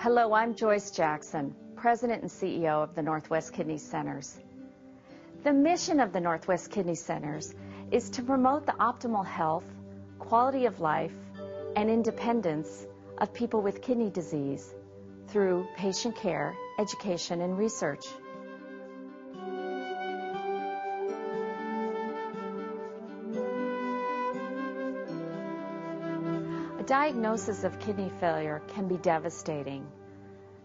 Hello, I'm Joyce Jackson, President and CEO of the Northwest Kidney Centers. The mission of the Northwest Kidney Centers is to promote the optimal health, quality of life, and independence of people with kidney disease through patient care, education, and research. A diagnosis of kidney failure can be devastating.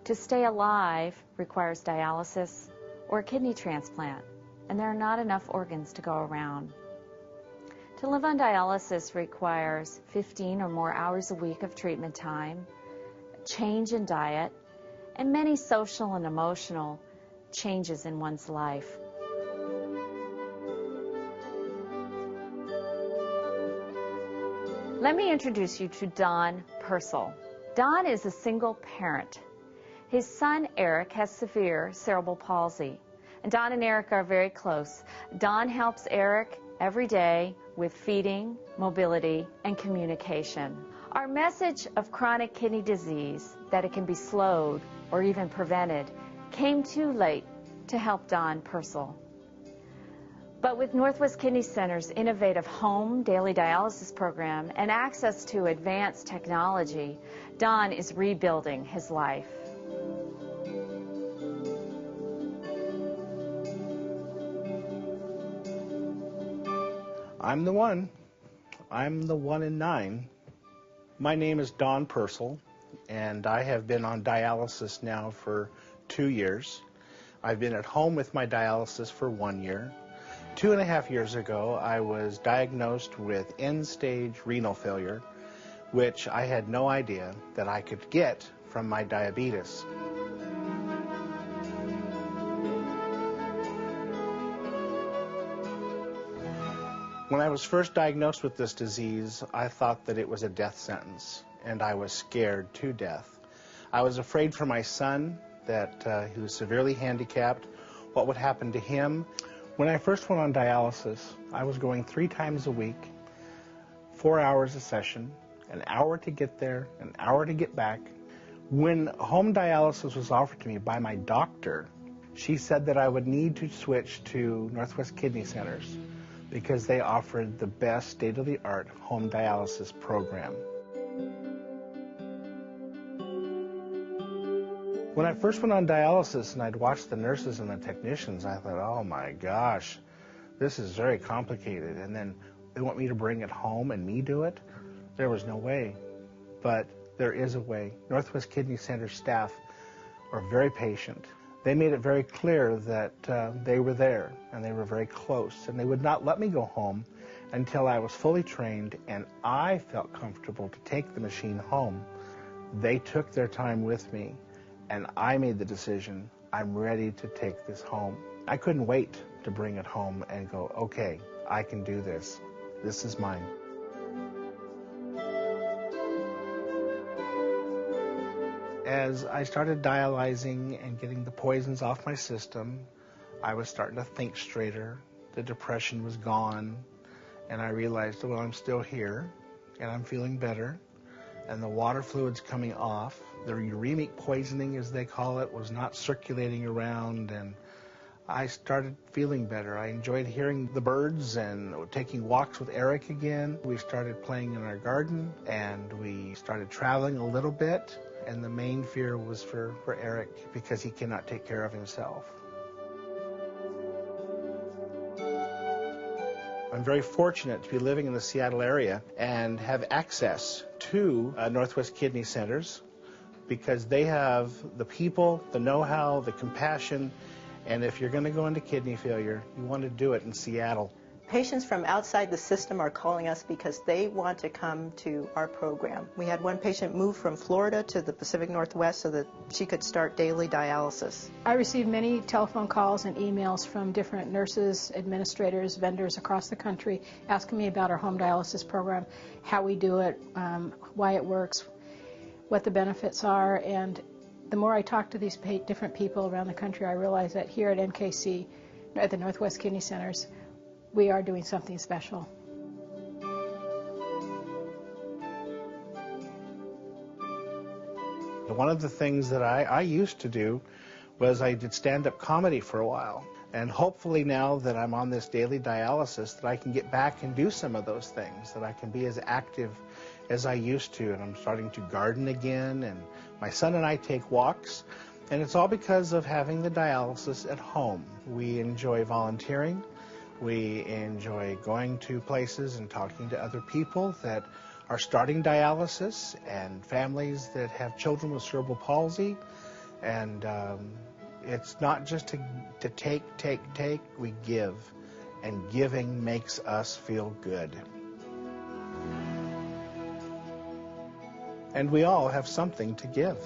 To stay alive requires dialysis or a kidney transplant, and there are not enough organs to go around. To live on dialysis requires 15 or more hours a week of treatment time, a change in diet, and many social and emotional changes in one's life. Let me introduce you to Don Purcell. Don is a single parent. His son Eric has severe cerebral palsy, and Don and Eric are very close. Don helps Eric every day with feeding, mobility, and communication. Our message of chronic kidney disease, that it can be slowed or even prevented, came too late to help Don Purcell. But with Northwest Kidney Center's innovative home daily dialysis program and access to advanced technology, Don is rebuilding his life. I'm the one. I'm the 1 in 9. My name is Don Purcell, and I have been on dialysis now for 2 years. I've been at home with my dialysis for 1 year. 2.5 years ago, I was diagnosed with end-stage renal failure, which I had no idea that I could get from my diabetes. When I was first diagnosed with this disease, I thought that it was a death sentence, and I was scared to death. I was afraid for my son, that he was severely handicapped, what would happen to him. When I first went on dialysis, I was going 3 times a week, 4 hours a session, an hour to get there, an hour to get back. When home dialysis was offered to me by my doctor, she said that I would need to switch to Northwest Kidney Centers because they offered the best state-of-the-art home dialysis program. When I first went on dialysis and I'd watched the nurses and the technicians, I thought, oh my gosh, this is very complicated. And then they want me to bring it home and me do it? There was no way. But there is a way. Northwest Kidney Center staff are very patient. They made it very clear that they were there and they were very close, and they would not let me go home until I was fully trained and I felt comfortable to take the machine home. They took their time with me, and I made the decision, I'm ready to take this home. I couldn't wait to bring it home and go, okay, I can do this. This is mine. As I started dialyzing and getting the poisons off my system, I was starting to think straighter. The depression was gone, and I realized, well, I'm still here, and I'm feeling better, and the water fluid's coming off. The uremic poisoning, as they call it, was not circulating around, and I started feeling better. I enjoyed hearing the birds and taking walks with Eric again. We started playing in our garden, and we started traveling a little bit. And the main fear was for Eric, because he cannot take care of himself. I'm very fortunate to be living in the Seattle area and have access to Northwest Kidney Centers, because they have the people, the know-how, the compassion, and if you're going to go into kidney failure, you want to do it in Seattle. Patients from outside the system are calling us because they want to come to our program. We had one patient move from Florida to the Pacific Northwest so that she could start daily dialysis. I received many telephone calls and emails from different nurses, administrators, vendors across the country asking me about our home dialysis program, how we do it, why it works, what the benefits are. And the more I talk to these different people around the country, I realize that here at NKC, at the Northwest Kidney Centers, we are doing something special. One of the things that I used to do was I did stand-up comedy for a while. And hopefully now that I'm on this daily dialysis that I can get back and do some of those things, that I can be as active as I used to. And I'm starting to garden again, and my son and I take walks. And it's all because of having the dialysis at home. We enjoy volunteering. We enjoy going to places and talking to other people that are starting dialysis and families that have children with cerebral palsy. And it's not just to take. We give. And giving makes us feel good. And we all have something to give.